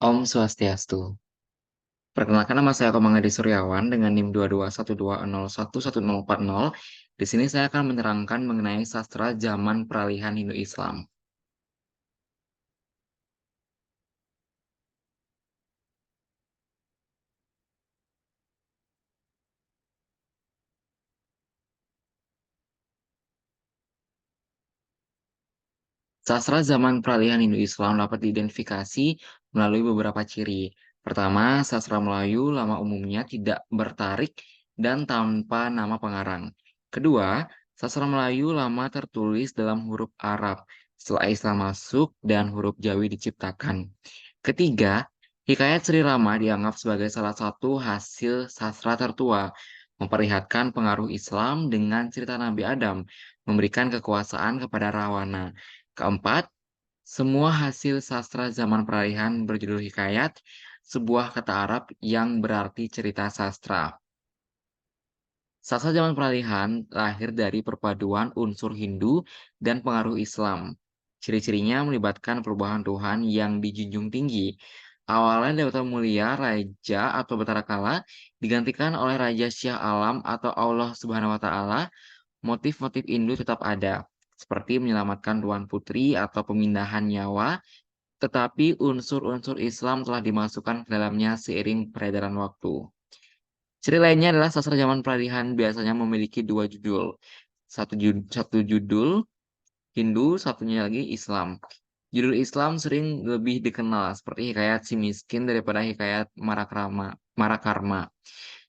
Om Swastiastu. Perkenalkan nama saya Komangadi Suryawan dengan NIM 2212101140. Di sini saya akan menerangkan mengenai sastra zaman peralihan Hindu-Islam. Sastra zaman peralihan Hindu-Islam dapat diidentifikasi melalui beberapa ciri. Pertama, sastra Melayu lama umumnya tidak bertarik dan tanpa nama pengarang. Kedua, sastra Melayu lama tertulis dalam huruf Arab setelah Islam masuk dan huruf Jawi diciptakan. Ketiga, hikayat Sri Rama dianggap sebagai salah satu hasil sastra tertua, memperlihatkan pengaruh Islam dengan cerita Nabi Adam, memberikan kekuasaan kepada Rawana. Keempat, semua hasil sastra zaman peralihan berjudul hikayat, sebuah kata Arab yang berarti cerita sastra. Sastra zaman peralihan lahir dari perpaduan unsur Hindu dan pengaruh Islam. Ciri-cirinya melibatkan perubahan Tuhan yang dijunjung tinggi. Awalnya Dewata Mulia, Raja atau Batara Kala digantikan oleh Raja Syah Alam atau Allah Subhanahu wa Ta'ala. Motif-motif Hindu tetap ada, seperti menyelamatkan Tuan Putri atau pemindahan nyawa, tetapi unsur-unsur Islam telah dimasukkan ke dalamnya seiring peredaran waktu. Ciri lainnya adalah sastra zaman peralihan biasanya memiliki dua judul. Satu judul Hindu, satunya lagi Islam. Judul Islam sering lebih dikenal seperti Hikayat Si Miskin daripada Hikayat Marakarma.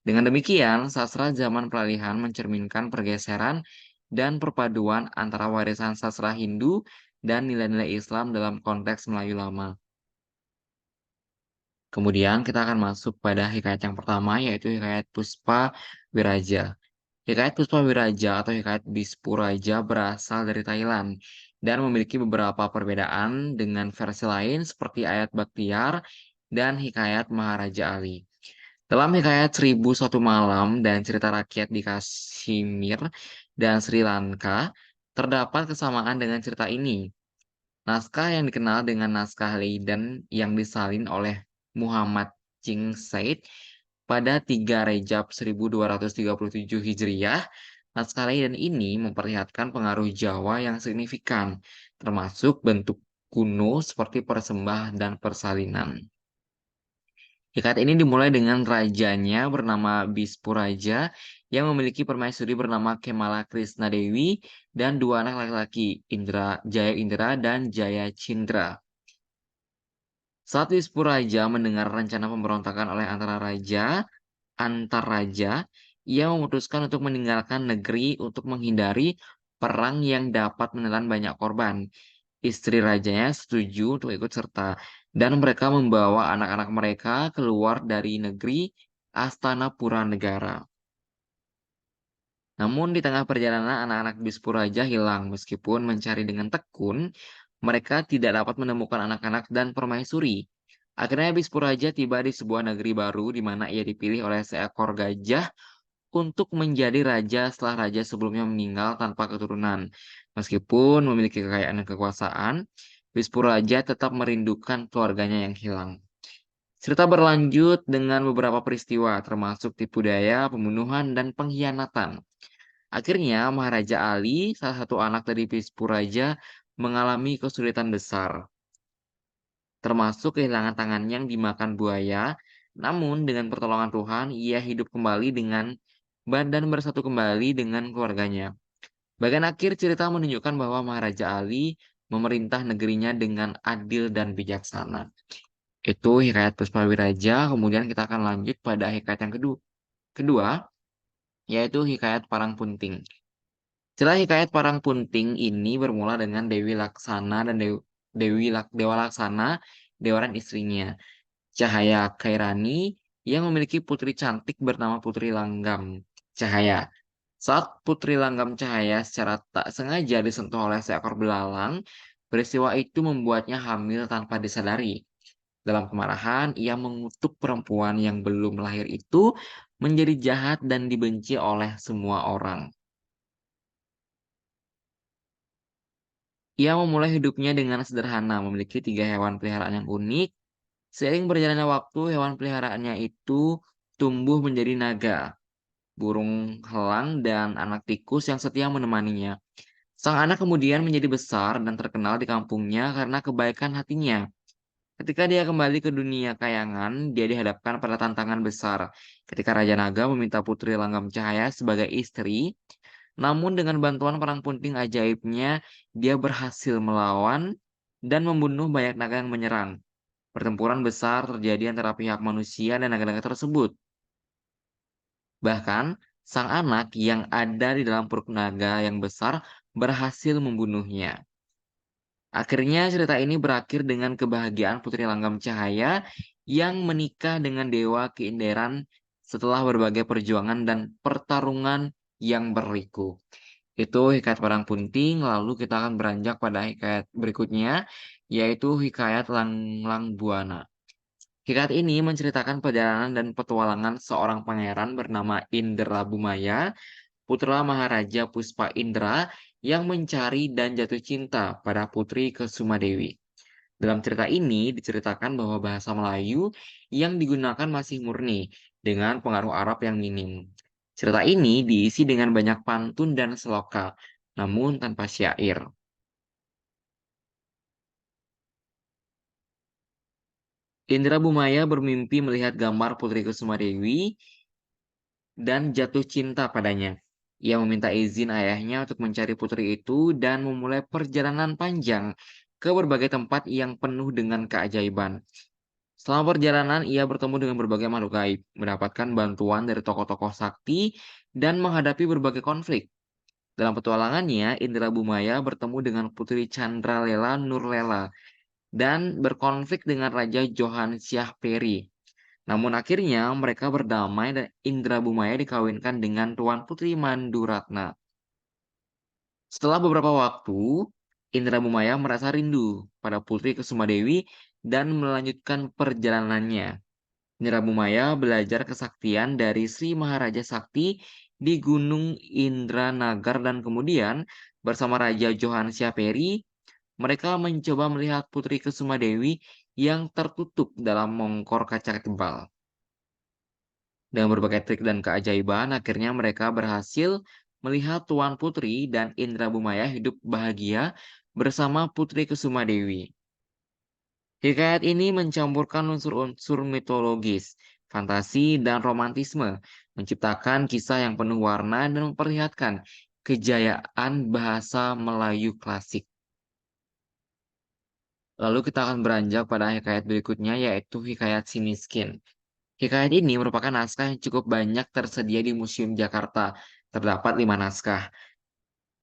Dengan demikian, sastra zaman peralihan mencerminkan pergeseran dan perpaduan antara warisan sastra Hindu dan nilai-nilai Islam dalam konteks Melayu lama. Kemudian kita akan masuk pada hikayat yang pertama, yaitu Hikayat Puspa Wiraja. Hikayat Puspa Wiraja atau Hikayat Bispuraja berasal dari Thailand dan memiliki beberapa perbedaan dengan versi lain seperti ayat Baktiar dan Hikayat Maharaja Ali. Dalam Hikayat 1001 Malam dan cerita rakyat di Kashmir dan Sri Lanka, terdapat kesamaan dengan cerita ini. Naskah yang dikenal dengan naskah Leiden yang disalin oleh Muhammad Ching Said pada 3 Rejab 1237 Hijriah, naskah Leiden ini memperlihatkan pengaruh Jawa yang signifikan, termasuk bentuk kuno seperti persembah dan persalinan. Hikayat ini dimulai dengan rajanya bernama Bispuraja yang memiliki permaisuri bernama Kemala Krisna Dewi dan dua anak laki-laki, Jaya Indra dan Jaya Cindra. Saat Bispuraja mendengar rencana pemberontakan oleh antar raja, ia memutuskan untuk meninggalkan negeri untuk menghindari perang yang dapat menelan banyak korban. Istri rajanya setuju untuk ikut serta, dan mereka membawa anak-anak mereka keluar dari negeri Astana Pura Negara. Namun di tengah perjalanan anak-anak Bispuraja hilang meskipun mencari dengan tekun, mereka tidak dapat menemukan anak-anak dan permaisuri. Akhirnya Bispuraja tiba di sebuah negeri baru di mana ia dipilih oleh seekor gajah untuk menjadi raja setelah raja sebelumnya meninggal tanpa keturunan. Meskipun memiliki kekayaan dan kekuasaan, Bispuraja tetap merindukan keluarganya yang hilang. Cerita berlanjut dengan beberapa peristiwa, termasuk tipu daya, pembunuhan, dan pengkhianatan. Akhirnya, Maharaja Ali, salah satu anak dari Bispuraja, mengalami kesulitan besar, termasuk kehilangan tangannya yang dimakan buaya. Namun, dengan pertolongan Tuhan, ia hidup kembali dengan badan bersatu kembali dengan keluarganya. Bagian akhir cerita menunjukkan bahwa Maharaja Ali memerintah negerinya dengan adil dan bijaksana. Itu Hikayat Puspawiraja. Kemudian kita akan lanjut pada hikayat yang kedua, yaitu Hikayat Parang Punting. Cerita Hikayat Parang Punting ini bermula dengan Dewi Laksana dan Dewa Laksana, Dewa dan istrinya, Cahaya Kairani, yang memiliki putri cantik bernama Putri Langgam Cahaya. Saat Putri Langgam Cahaya secara tak sengaja disentuh oleh seekor belalang, peristiwa itu membuatnya hamil tanpa disadari. Dalam kemarahan, ia mengutuk perempuan yang belum lahir itu menjadi jahat dan dibenci oleh semua orang. Ia memulai hidupnya dengan sederhana, memiliki 3 hewan peliharaan yang unik, Seiring berjalannya waktu, hewan peliharaannya itu tumbuh menjadi naga, burung helang, dan anak tikus yang setia menemaninya. Sang anak kemudian menjadi besar dan terkenal di kampungnya karena kebaikan hatinya. Ketika dia kembali ke dunia kayangan, dia dihadapkan pada tantangan besar. Ketika Raja Naga meminta Putri Langgam Cahaya sebagai istri, namun dengan bantuan perang punting ajaibnya, dia berhasil melawan dan membunuh banyak naga yang menyerang. Pertempuran besar terjadi antara pihak manusia dan naga-naga tersebut. Bahkan, sang anak yang ada di dalam perut naga yang besar berhasil membunuhnya. Akhirnya cerita ini berakhir dengan kebahagiaan Putri Langgam Cahaya yang menikah dengan Dewa Keinderan setelah berbagai perjuangan dan pertarungan yang berliku. Itu hikayat Parang Punting, lalu kita akan beranjak pada hikayat berikutnya, yaitu hikayat Lang Lang Buana. Hikayat ini menceritakan perjalanan dan petualangan seorang pangeran bernama Indra Bumaya, putra Maharaja Puspa Indra yang mencari dan jatuh cinta pada Putri Kesumadewi. Dalam cerita ini diceritakan bahwa bahasa Melayu yang digunakan masih murni dengan pengaruh Arab yang minim. Cerita ini diisi dengan banyak pantun dan seloka, namun tanpa syair. Indra Bumaya bermimpi melihat gambar Putri Kesumadewi dan jatuh cinta padanya. Ia meminta izin ayahnya untuk mencari putri itu dan memulai perjalanan panjang ke berbagai tempat yang penuh dengan keajaiban. Selama perjalanan, ia bertemu dengan berbagai makhluk gaib, mendapatkan bantuan dari tokoh-tokoh sakti, dan menghadapi berbagai konflik. Dalam petualangannya, Indra Bumaya bertemu dengan Putri Chandralela Nurlela dan berkonflik dengan Raja Johan Syah Peri. Namun akhirnya mereka berdamai dan Indra Bumaya dikawinkan dengan Tuan Putri Manduratna. Setelah beberapa waktu, Indra Bumaya merasa rindu pada Putri Kesumadewi dan melanjutkan perjalanannya. Indra Bumaya belajar kesaktian dari Sri Maharaja Sakti di Gunung Indranagar dan kemudian bersama Raja Johan Syaperi, mereka mencoba melihat Putri Kesumadewi yang tertutup dalam mongkor kaca tebal. Dengan berbagai trik dan keajaiban, akhirnya mereka berhasil melihat Tuan Putri dan Indra Bumaya hidup bahagia bersama Putri Kesumadewi. Hikayat ini mencampurkan unsur-unsur mitologis, fantasi, dan romantisme, menciptakan kisah yang penuh warna dan memperlihatkan kejayaan bahasa Melayu klasik. Lalu kita akan beranjak pada hikayat berikutnya, yaitu hikayat si miskin. Hikayat ini merupakan naskah yang cukup banyak tersedia di Museum Jakarta. Terdapat 5 naskah,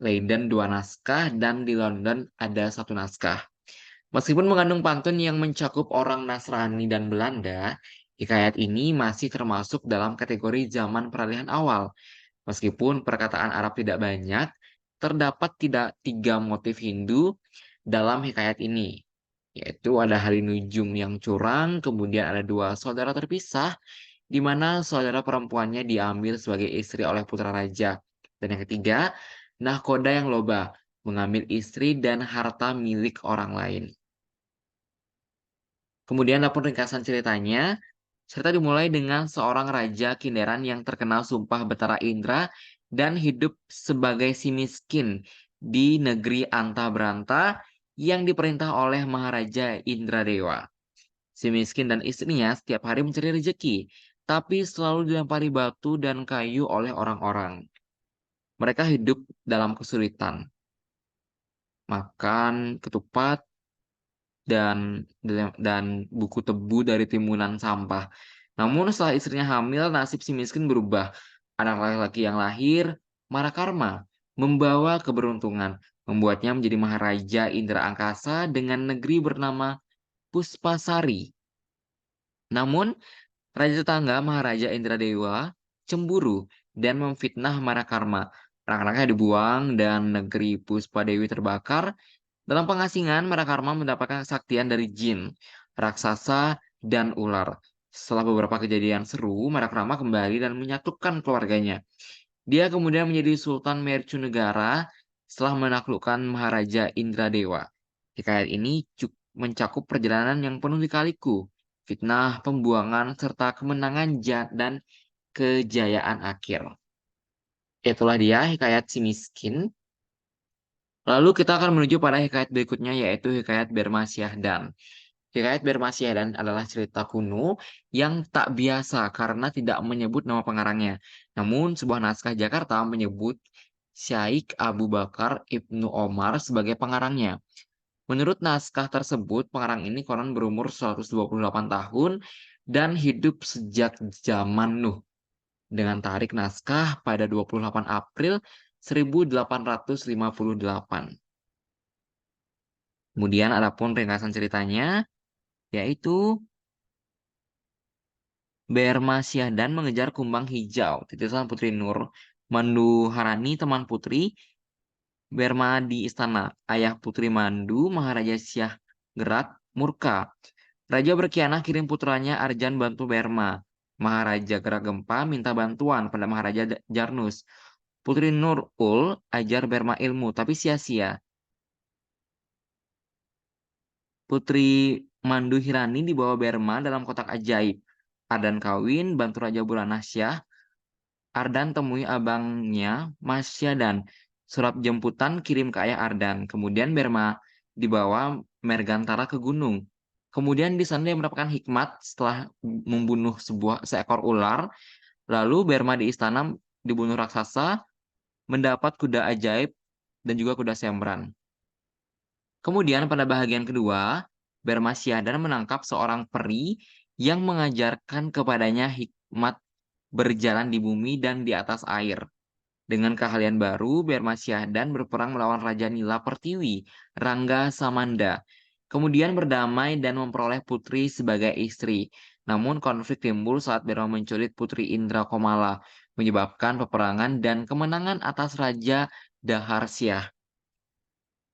Leiden 2 naskah, dan di London ada 1 naskah. Meskipun mengandung pantun yang mencakup orang Nasrani dan Belanda, hikayat ini masih termasuk dalam kategori zaman peralihan awal. Meskipun perkataan Arab tidak banyak, terdapat tidak 3 motif Hindu dalam hikayat ini, yaitu ada Halinujum yang curang, kemudian ada 2 saudara terpisah, di mana saudara perempuannya diambil sebagai istri oleh putra raja. Dan yang ketiga, nahkoda yang loba, mengambil istri dan harta milik orang lain. Kemudian dapur ringkasan ceritanya, cerita dimulai dengan seorang raja kinderan yang terkenal sumpah Betara Indra dan hidup sebagai si miskin di negeri Anta Branta yang diperintah oleh Maharaja Indradewa. Si miskin dan istrinya setiap hari mencari rezeki, tapi selalu dilempari batu dan kayu oleh orang-orang. Mereka hidup dalam kesulitan, makan ketupat dan buku tebu dari timunan sampah. Namun setelah istrinya hamil, nasib si miskin berubah. Anak laki-laki yang lahir, Marakarma, membawa keberuntungan, membuatnya menjadi Maharaja Indra Angkasa dengan negeri bernama Puspasari. Namun, raja tetangga Maharaja Indradewa cemburu dan memfitnah Marakarma. Anak-anaknya dibuang dan negeri Puspadewi terbakar. Dalam pengasingan, Marakarma mendapatkan kesaktian dari jin, raksasa, dan ular. Setelah beberapa kejadian seru, Marakarma kembali dan menyatukan keluarganya. Dia kemudian menjadi Sultan Mercunegara setelah menaklukkan Maharaja Indradewa. Hikayat ini mencakup perjalanan yang penuh lika-liku, fitnah, pembuangan, serta kemenangan dan kejayaan akhir. Itulah dia hikayat si miskin. Lalu kita akan menuju pada hikayat berikutnya yaitu hikayat Bermasyahdan. Hikayat Bermasyahdan adalah cerita kuno yang tak biasa karena tidak menyebut nama pengarangnya. Namun sebuah naskah Jakarta menyebut Syaikh Abu Bakar Ibnu Omar sebagai pengarangnya. Menurut naskah tersebut, pengarang ini konon berumur 128 tahun dan hidup sejak zaman Nuh dengan tarik naskah pada 28 April 1858. Kemudian adapun ringkasan ceritanya yaitu Bermasyahdan mengejar kumbang hijau. Titisan Putri Nur Manduharani teman Putri Berma di istana. Ayah Putri Mandu Maharaja Syah Gerak murka. Raja berkhianat kirim putranya Arjan bantu Berma. Maharaja Gerak Gempa minta bantuan pada Maharaja Jarnus. Putri Nurul ajar Berma ilmu tapi sia-sia. Putri Mandu Hirani dibawa Berma dalam kotak ajaib. Ardan kawin, bantu Raja Buranasyah. Ardan temui abangnya, Mas Syadan. Surat jemputan kirim ke ayah Ardan. Kemudian Berma dibawa Mergantara ke gunung. Kemudian di sana dia mendapatkan hikmat setelah membunuh seekor ular. Lalu Berma di istana dibunuh raksasa, mendapat kuda ajaib dan juga kuda sembran. Kemudian pada bahagian kedua, Bermasyadan menangkap seorang peri yang mengajarkan kepadanya hikmat berjalan di bumi dan di atas air. Dengan keahlian baru, Bermasyadan berperang melawan Raja Nila Pertiwi, Rangga Samanda. Kemudian berdamai dan memperoleh putri sebagai istri. Namun konflik timbul saat Berma menculik putri Indra Komala, menyebabkan peperangan dan kemenangan atas Raja Daharsyah.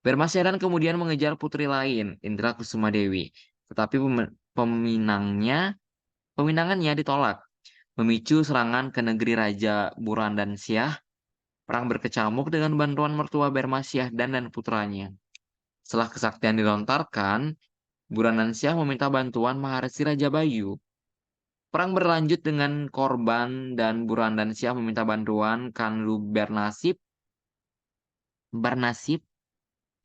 Bermasyadan kemudian mengejar putri lain, Indra Kusuma Dewi. Tetapi peminangannya ditolak, memicu serangan ke negeri Raja Burandansyah. Perang berkecamuk dengan bantuan mertua Bermasyahdan dan putranya. Setelah kesaktian dilontarkan, Burandansyah meminta bantuan Maharesi Raja Bayu. Perang berlanjut dengan korban dan Burandansyah meminta bantuan Kanlu Barnasib.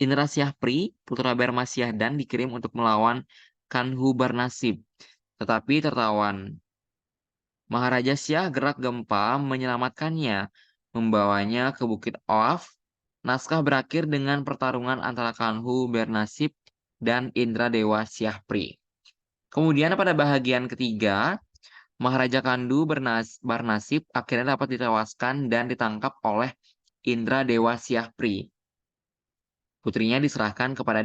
Indra Syahpri, putra Bermasyahdan dikirim untuk melawan Kanhu Barnasib, tetapi tertawan. Maharaja Syah Gerak Gempa menyelamatkannya, membawanya ke Bukit Oaf. Naskah berakhir dengan pertarungan antara Kanhu Bernasib dan Indra Dewa Syahpri. Kemudian pada bahagian ketiga, Maharaja Barnasib akhirnya dapat ditewaskan dan ditangkap oleh Indra Dewa Syahpri. Putrinya diserahkan kepada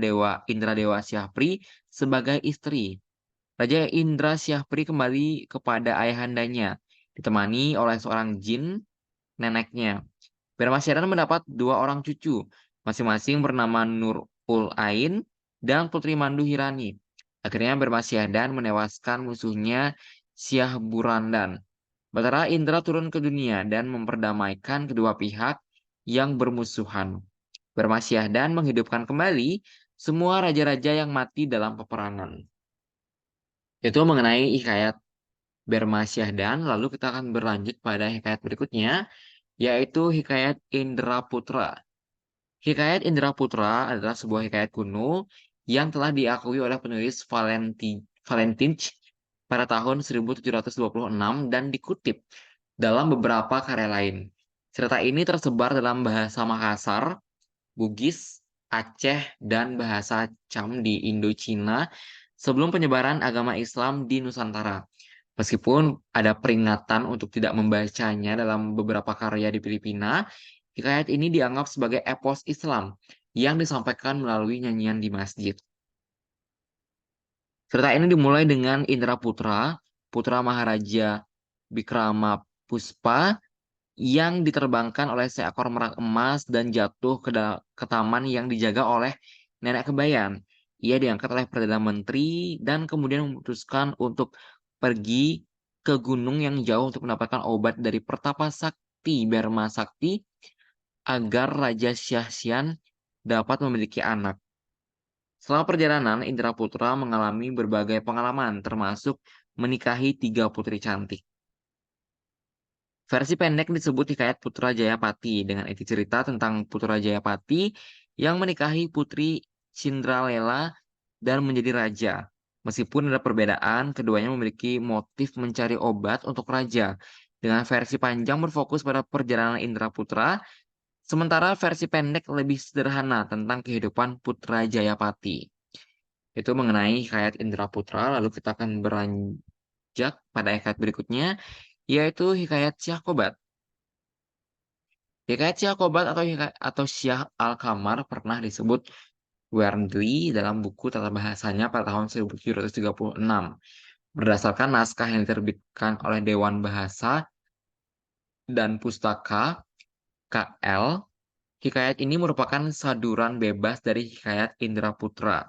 Indra Dewa Syahpri sebagai istri. Raja Indra Syahpri kembali kepada ayahandanya, ditemani oleh seorang jin, neneknya. Bermasyadan mendapat dua orang cucu, masing-masing bernama Nur Ul Ain dan Putri Mandu Hirani. Akhirnya Bermasyadan menewaskan musuhnya Syah Burandan. Batara Indra turun ke dunia dan memperdamaikan kedua pihak yang bermusuhan. Bermasyahdan menghidupkan kembali semua raja-raja yang mati dalam peperangan. Itu mengenai hikayat Bermasyahdan. Lalu kita akan berlanjut pada hikayat berikutnya, yaitu hikayat Indra Putra. Hikayat Indra Putra adalah sebuah hikayat kuno yang telah diakui oleh penulis Valentinch pada tahun 1726 dan dikutip dalam beberapa karya lain. Cerita ini tersebar dalam bahasa Makassar, Bugis, Aceh, dan bahasa Cham di Indochina sebelum penyebaran agama Islam di Nusantara. Meskipun ada peringatan untuk tidak membacanya dalam beberapa karya di Filipina, hikayat ini dianggap sebagai epos Islam yang disampaikan melalui nyanyian di masjid. Cerita ini dimulai dengan Indra Putra, putra Maharaja Bikrama Puspa, yang diterbangkan oleh seekor merak emas dan jatuh ke taman yang dijaga oleh nenek kembayan. Ia diangkat oleh Perdana Menteri dan kemudian memutuskan untuk pergi ke gunung yang jauh untuk mendapatkan obat dari Pertapa Sakti Berma Sakti agar Raja Syahsian dapat memiliki anak. Selama perjalanan, Indra Putra mengalami berbagai pengalaman, termasuk menikahi 3 putri cantik. Versi pendek disebut Hikayat Putra Jayapati dengan inti cerita tentang Putra Jayapati yang menikahi Putri Cindralela dan menjadi raja. Meskipun ada perbedaan, keduanya memiliki motif mencari obat untuk raja. Dengan versi panjang berfokus pada perjalanan Indra Putra, sementara versi pendek lebih sederhana tentang kehidupan Putra Jayapati. Itu mengenai Hikayat Indra Putra, lalu kita akan beranjak pada hikayat berikutnya, yaitu Hikayat Syah Kobat. Hikayat Syah Kobat atau Syah Al-Kamar pernah disebut Wernli dalam buku tata bahasanya pada tahun 1736. Berdasarkan naskah yang diterbitkan oleh Dewan Bahasa dan Pustaka KL, hikayat ini merupakan saduran bebas dari hikayat Indra Putra.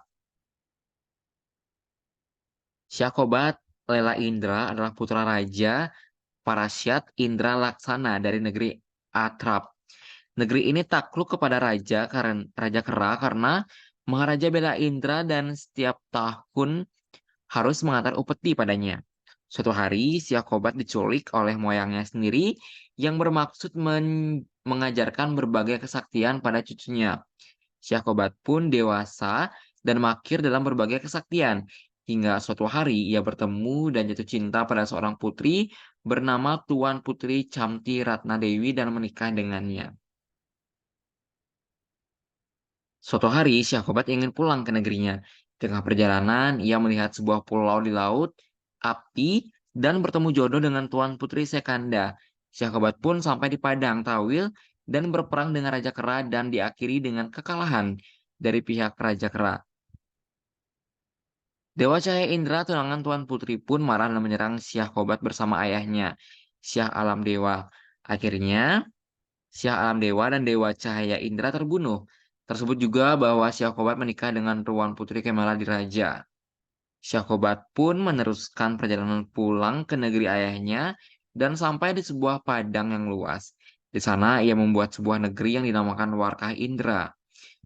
Syakobat Lela Indra adalah putra raja Parasyat Indra Laksana dari negeri Atrap. Negeri ini takluk kepada Raja Kera karena Maharaja bela Indra dan setiap tahun harus mengantar upeti padanya. Suatu hari, Syakobat diculik oleh moyangnya sendiri yang bermaksud mengajarkan berbagai kesaktian pada cucunya. Syakobat pun dewasa dan makir dalam berbagai kesaktian. Hingga suatu hari ia bertemu dan jatuh cinta pada seorang putri bernama Tuan Putri Camti Ratna Dewi dan menikah dengannya. Suatu hari, Syakobat ingin pulang ke negerinya. Di tengah perjalanan, ia melihat sebuah pulau di laut, api, dan bertemu jodoh dengan Tuan Putri Sekanda. Syakobat pun sampai di Padang Tawil dan berperang dengan Raja Kera dan diakhiri dengan kekalahan dari pihak Raja Kera. Dewa Cahaya Indra, tunangan Tuan Putri pun marah dan menyerang Syakobat bersama ayahnya, Syah Alam Dewa. Akhirnya, Syah Alam Dewa dan Dewa Cahaya Indra terbunuh. Tersebut juga bahwa Syakobat menikah dengan Tuan Putri Kemala Diraja. Syakobat pun meneruskan perjalanan pulang ke negeri ayahnya dan sampai di sebuah padang yang luas. Di sana ia membuat sebuah negeri yang dinamakan Warkah Indra.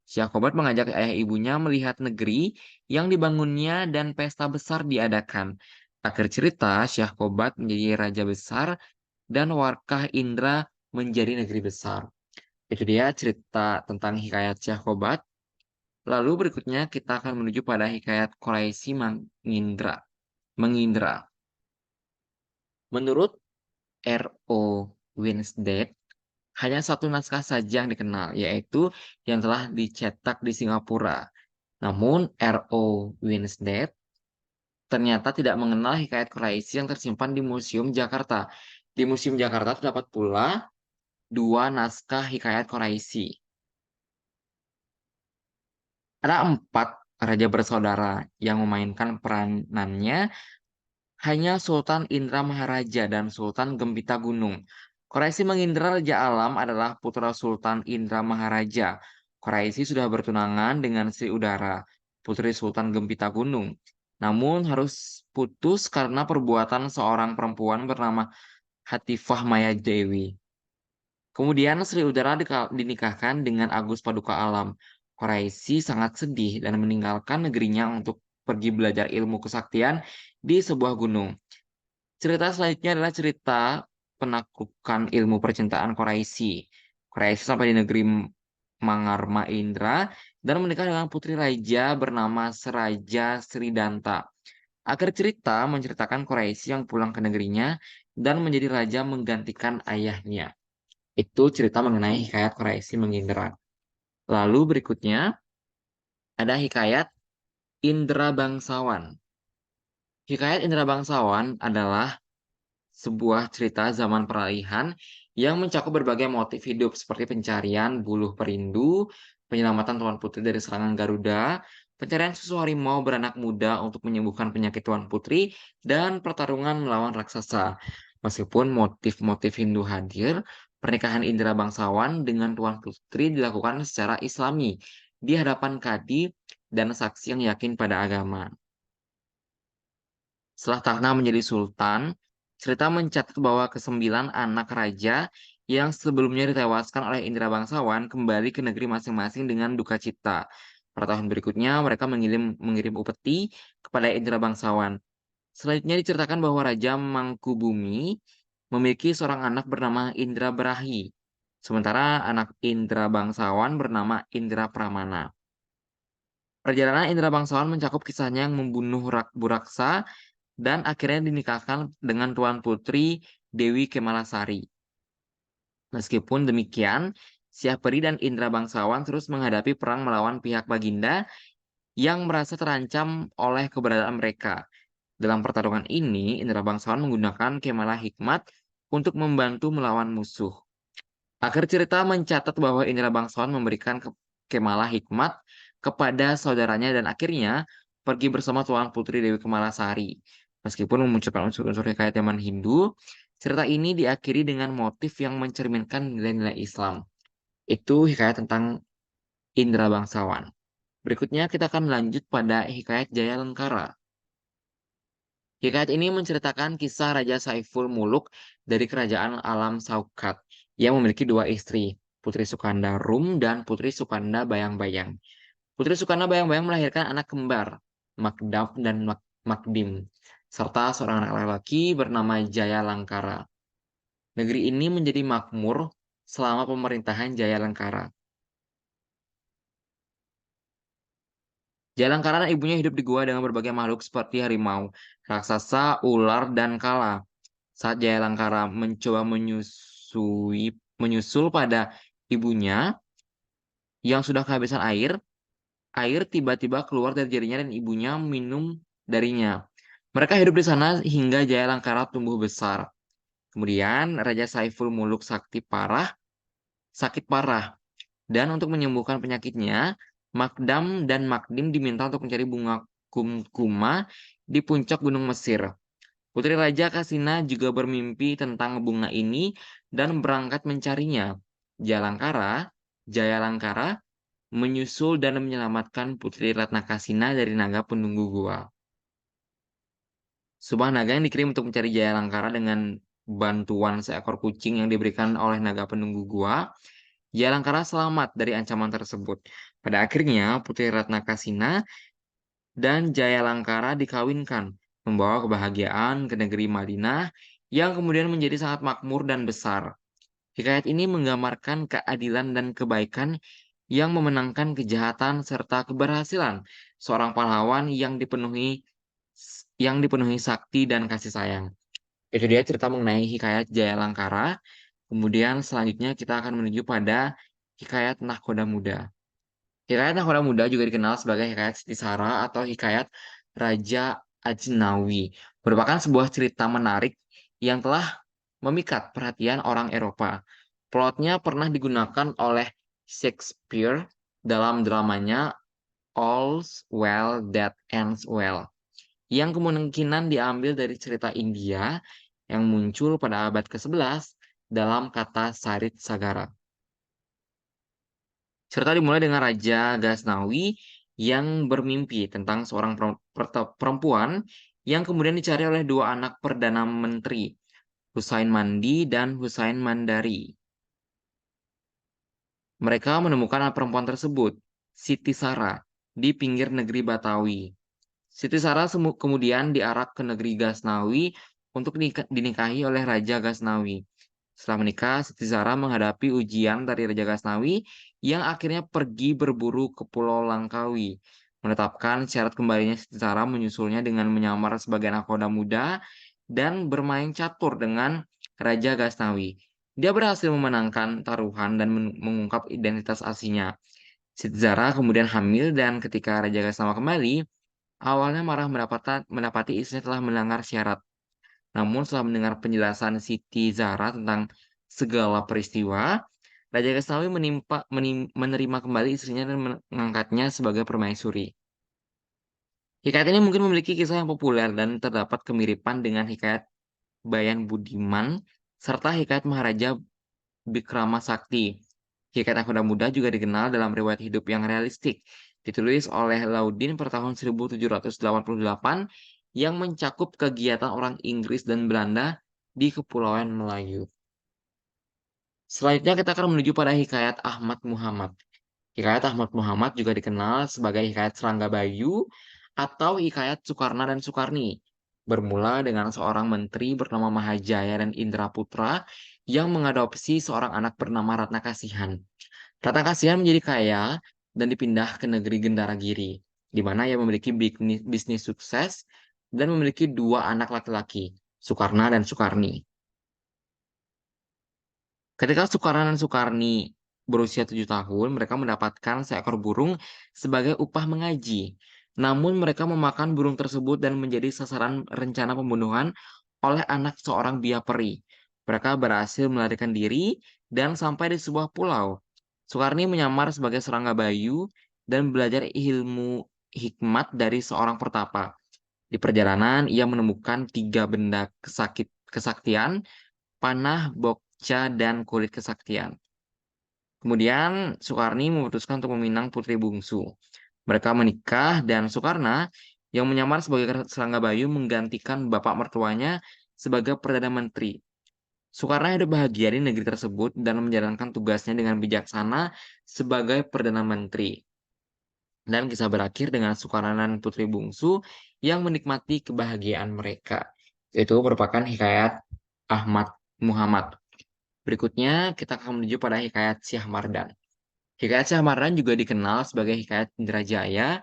Syakobat mengajak ayah ibunya melihat negeri yang dibangunnya dan pesta besar diadakan. Akhir cerita, Syakobat menjadi raja besar dan Warkah Indra menjadi negeri besar. Itu dia cerita tentang hikayat Syakobat. Lalu berikutnya kita akan menuju pada hikayat Quraisy Mengindra. Menurut R.O. Winstead, hanya satu naskah saja yang dikenal, yaitu yang telah dicetak di Singapura. Namun R.O. Winstead ternyata tidak mengenal hikayat Quraisy yang tersimpan di Museum Jakarta. Di Museum Jakarta terdapat pula 2 naskah hikayat Quraisy. Ada 4 raja bersaudara yang memainkan peranannya, hanya Sultan Indra Maharaja dan Sultan Gempita Gunung. Quraisy Mengindra Raja Alam adalah putra Sultan Indra Maharaja. Quraisy sudah bertunangan dengan Sri Udara, putri Sultan Gempita Gunung. Namun harus putus karena perbuatan seorang perempuan bernama Hatifah Maya Dewi. Kemudian Sri Udara dinikahkan dengan Agus Paduka Alam. Quraisy sangat sedih dan meninggalkan negerinya untuk pergi belajar ilmu kesaktian di sebuah gunung. Cerita selanjutnya adalah cerita penaklukan ilmu percintaan Quraisy. Quraisy sampai di negeri Mangarma Indra dan menikah dengan putri raja bernama Seraja Sridanta. Akhir cerita menceritakan Quraisy yang pulang ke negerinya dan menjadi raja menggantikan ayahnya. Itu cerita mengenai hikayat Quraisy Mengindra. Lalu berikutnya ada hikayat Indra Bangsawan. Hikayat Indra Bangsawan adalah sebuah cerita zaman peralihan yang mencakup berbagai motif hidup seperti pencarian buluh perindu, penyelamatan Tuan Putri dari serangan Garuda, pencarian susu harimau beranak muda untuk menyembuhkan penyakit Tuan Putri, dan pertarungan melawan raksasa. Meskipun motif-motif Hindu hadir, pernikahan Indra Bangsawan dengan Tuan Putri dilakukan secara Islami di hadapan kadi dan saksi yang yakin pada agama. Setelah Tahna menjadi sultan, cerita mencatat bahwa kesembilan anak raja yang sebelumnya ditewaskan oleh Indra Bangsawan kembali ke negeri masing-masing dengan duka cita. Pada tahun berikutnya, mereka mengirim upeti kepada Indra bangsawan. Selanjutnya diceritakan bahwa Raja Mangkubumi memiliki seorang anak bernama Indra Berahi, sementara anak Indra bangsawan bernama Indra Pramana. Perjalanan Indra bangsawan mencakup kisahnya yang membunuh Buraksa dan akhirnya dinikahkan dengan Tuan Putri Dewi Kemalasari. Meskipun demikian, Syahperi dan Indra bangsawan terus menghadapi perang melawan pihak Baginda yang merasa terancam oleh keberadaan mereka. Dalam pertarungan ini, Indra bangsawan menggunakan Kemala Hikmat untuk membantu melawan musuh. Akhir cerita mencatat bahwa Indra bangsawan memberikan Kemala Hikmat kepada saudaranya dan akhirnya pergi bersama Tuan Putri Dewi Kemalasari. Meskipun memunculkan unsur-unsur hikayat zaman Hindu, cerita ini diakhiri dengan motif yang mencerminkan nilai-nilai Islam. Itu hikayat tentang Indra bangsawan. Berikutnya kita akan lanjut pada hikayat Jaya Lengkara. Hikayat ini menceritakan kisah Raja Saiful Muluk dari kerajaan Alam Saukat yang memiliki dua istri, Putri Sukanda Rum dan Putri Sukanda Bayang-Bayang. Putri Sukanda Bayang-Bayang melahirkan anak kembar, Magdaf dan Magdim, serta seorang anak laki-laki bernama Jaya Langkara. Negeri ini menjadi makmur selama pemerintahan Jaya Langkara. Jaya Langkara dan ibunya hidup di gua dengan berbagai makhluk seperti harimau, raksasa, ular, dan kala. Saat Jaya Langkara mencoba menyusul pada ibunya yang sudah kehabisan air, air tiba-tiba keluar dari jarinya dan ibunya minum darinya. Mereka hidup di sana hingga Jaya Langkara tumbuh besar. Kemudian Raja Saiful Muluk sakit parah, dan untuk menyembuhkan penyakitnya, Magdam dan Magdim diminta untuk mencari bunga kumkuma di puncak Gunung Mesir. Putri Raja Kasina juga bermimpi tentang bunga ini dan berangkat mencarinya. Jaya Langkara menyusul dan menyelamatkan Putri Ratna Kasina dari naga penunggu gua. Subah naga yang dikirim untuk mencari Jaya Langkara dengan bantuan seekor kucing yang diberikan oleh naga penunggu gua, Jaya Langkara selamat dari ancaman tersebut. Pada akhirnya, Putri Ratna Kasina dan Jaya Langkara dikawinkan, membawa kebahagiaan ke negeri Madinah yang kemudian menjadi sangat makmur dan besar. Hikayat ini menggambarkan keadilan dan kebaikan yang memenangkan kejahatan serta keberhasilan seorang pahlawan yang dipenuhi sakti dan kasih sayang. Itu dia cerita mengenai hikayat Jaya Langkara. Kemudian selanjutnya kita akan menuju pada hikayat Nahkoda Muda. Hikayat Nahkoda Muda juga dikenal sebagai hikayat Stisara atau hikayat Raja Ajnawi. Merupakan sebuah cerita menarik yang telah memikat perhatian orang Eropa. Plotnya pernah digunakan oleh Shakespeare dalam dramanya All's Well That Ends Well, yang kemungkinan diambil dari cerita India yang muncul pada abad ke-11 dalam kata Sarit Sagara. Cerita dimulai dengan Raja Ghaznawi yang bermimpi tentang seorang perempuan yang kemudian dicari oleh dua anak Perdana Menteri, Husain Mandi dan Husain Mandari. Mereka menemukan anak perempuan tersebut, Siti Sara, di pinggir negeri Batawi. Siti Sara kemudian diarak ke negeri Ghaznawi untuk dinikahi oleh Raja Ghaznawi. Setelah menikah, Siti Zara menghadapi ujian dari Raja Ghaznawi yang akhirnya pergi berburu ke Pulau Langkawi, menetapkan syarat kembalinya Siti Zara menyusulnya dengan menyamar sebagai nakoda muda dan bermain catur dengan Raja Ghaznawi. Dia berhasil memenangkan taruhan dan mengungkap identitas aslinya. Siti Zara kemudian hamil dan ketika Raja Ghaznawi kembali, awalnya marah mendapati istrinya telah melanggar syarat. Namun setelah mendengar penjelasan Siti Zara tentang segala peristiwa, Raja Ghaznawi menerima kembali istrinya dan mengangkatnya sebagai permaisuri. Hikayat ini mungkin memiliki kisah yang populer dan terdapat kemiripan dengan hikayat Bayan Budiman serta hikayat Maharaja Bikrama Sakti. Hikayat Nakoda Muda juga dikenal dalam riwayat hidup yang realistik, ditulis oleh Laudin per tahun 1788 yang mencakup kegiatan orang Inggris dan Belanda di Kepulauan Melayu. Selanjutnya kita akan menuju pada hikayat Ahmad Muhammad. Hikayat Ahmad Muhammad juga dikenal sebagai Hikayat Serangga Bayu atau Hikayat Sukarna dan Sukarni. Bermula dengan seorang menteri bernama Mahajaya dan Indra Putra yang mengadopsi seorang anak bernama Ratna Kasihan. Ratna Kasihan menjadi kaya dan dipindah ke negeri Gendaragiri, di mana ia memiliki bisnis sukses dan memiliki dua anak laki-laki, Sukarna dan Sukarni. Ketika Sukarna dan Sukarni berusia 7 tahun, mereka mendapatkan seekor burung sebagai upah mengaji. Namun mereka memakan burung tersebut dan menjadi sasaran rencana pembunuhan oleh anak seorang biya peri. Mereka berhasil melarikan diri dan sampai di sebuah pulau. Sukarni menyamar sebagai serangga bayu dan belajar ilmu hikmat dari seorang pertapa. Di perjalanan, ia menemukan tiga benda kesaktian, panah, bokca, dan kulit kesaktian. Kemudian Soekarni memutuskan untuk meminang putri bungsu. Mereka menikah dan Soekarno yang menyamar sebagai Serangga Bayu menggantikan bapak mertuanya sebagai Perdana Menteri. Soekarno hidup bahagia di negeri tersebut dan menjalankan tugasnya dengan bijaksana sebagai Perdana Menteri. Dan kisah berakhir dengan Soekarno dan Putri Bungsu yang menikmati kebahagiaan mereka. Itu merupakan hikayat Ahmad Muhammad. Berikutnya kita akan menuju pada hikayat Syah Mardan. Hikayat Syah Mardan juga dikenal sebagai hikayat Indrajaya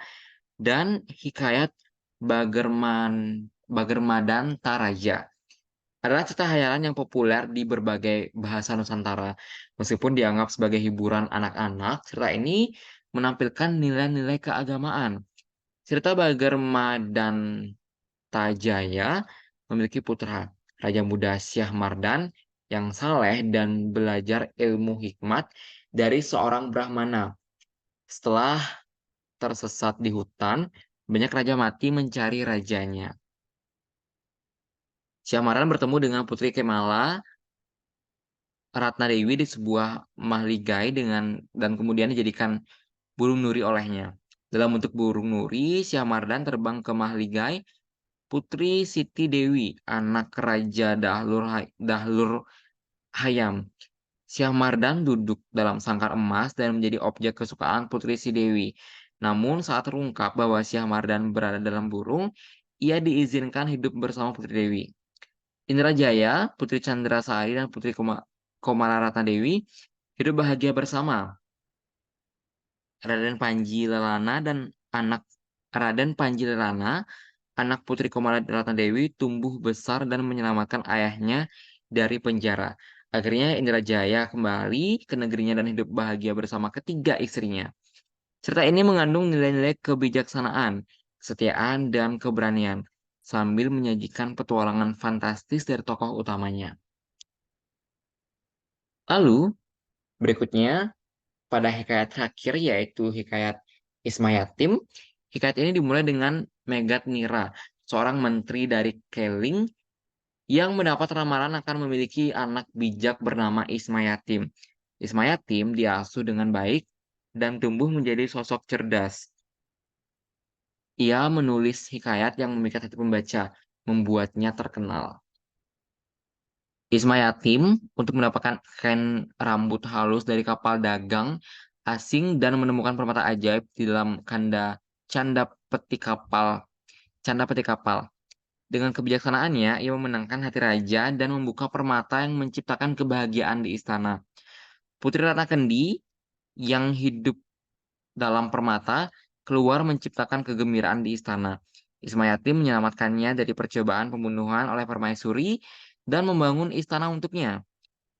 dan hikayat Bagerman Bagermadan Taraja. Adalah cerita khayalan yang populer di berbagai bahasa Nusantara. Meskipun dianggap sebagai hiburan anak-anak, cerita ini menampilkan nilai-nilai keagamaan. Cerita Bagermadan Tajaya memiliki putra, Raja Muda Syah Mardan, yang saleh dan belajar ilmu hikmat dari seorang Brahmana. Setelah tersesat di hutan, banyak raja mati mencari rajanya. Syah Mardan bertemu dengan Putri Kemala Ratna Dewi di sebuah mahligai dan kemudian dijadikan burung nuri olehnya. Dalam bentuk burung nuri, Syah Mardan terbang ke mahligai Putri Siti Dewi, anak Raja Dahlur Hayam. Syah Mardan duduk dalam sangkar emas dan menjadi objek kesukaan Putri Si Dewi. Namun saat terungkap bahwa Syah Mardan berada dalam burung, ia diizinkan hidup bersama Putri Dewi. Indrajaya, Putri Chandrasari, dan Putri Komala Dewi hidup bahagia bersama. Raden Panji Lelana dan anak Raden Panji Lelana, anak Putri Komala Dewi tumbuh besar dan menyelamatkan ayahnya dari penjara. Akhirnya Indrajaya kembali ke negerinya dan hidup bahagia bersama ketiga istrinya. Cerita ini mengandung nilai-nilai kebijaksanaan, kesetiaan, dan keberanian, sambil menyajikan petualangan fantastis dari tokoh utamanya. Lalu, berikutnya, pada hikayat terakhir yaitu hikayat Ismayatim, hikayat ini dimulai dengan Megat Nira, seorang menteri dari Keling yang mendapat ramalan akan memiliki anak bijak bernama Ismayatim. Ismayatim diasuh dengan baik dan tumbuh menjadi sosok cerdas. Ia menulis hikayat yang memikat hati pembaca, membuatnya terkenal. Ismayatim untuk mendapatkan kain rambut halus dari kapal dagang asing dan menemukan permata ajaib di dalam canda peti kapal. Canda peti kapal. Dengan kebijaksanaannya, ia memenangkan hati raja dan membuka permata yang menciptakan kebahagiaan di istana. Putri Ratna Kendi yang hidup dalam permata keluar menciptakan kegembiraan di istana. Ismayati menyelamatkannya dari percobaan pembunuhan oleh permaisuri dan membangun istana untuknya.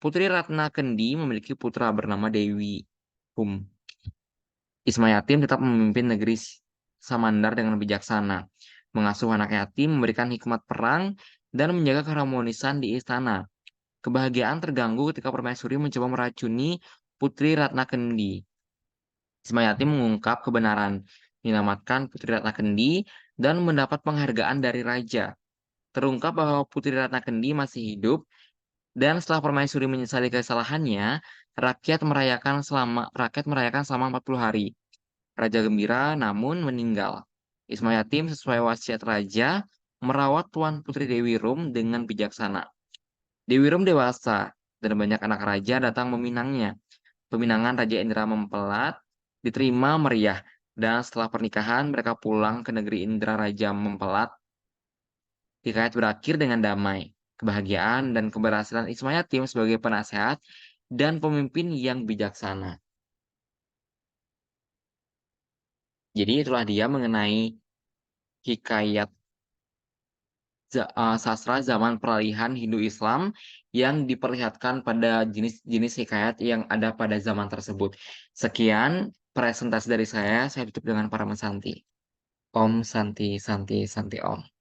Putri Ratna Kendi memiliki putra bernama Dewi Hum. Ismayatim tetap memimpin negeri Samandar dengan bijaksana, mengasuh anak yatim, memberikan hikmat perang, dan menjaga keharmonisan di istana. Kebahagiaan terganggu ketika permaisuri mencoba meracuni Putri Ratna Kendi. Ismayati mengungkap kebenaran, menyelamatkan Putri Ratna Kendi, dan mendapat penghargaan dari raja. Terungkap bahwa Putri Ratna Kendi masih hidup, dan setelah permaisuri menyesali kesalahannya, rakyat merayakan selama 40 hari. Raja gembira namun meninggal. Ismayatim sesuai wasiat raja merawat Tuan Putri Dewi Rum dengan bijaksana. Dewi Rum dewasa dan banyak anak raja datang meminangnya. Peminangan Raja Indra Mempelat diterima meriah, dan setelah pernikahan mereka pulang ke negeri Indra Raja Mempelai. Hikayat berakhir dengan damai, kebahagiaan, dan keberhasilan Ismayatim sebagai penasehat dan pemimpin yang bijaksana. Jadi itulah dia mengenai hikayat sastra zaman peralihan Hindu-Islam yang diperlihatkan pada jenis-jenis hikayat yang ada pada zaman tersebut. Sekian presentasi dari saya tutup dengan para Santi. Om Santi Santi Santi Om.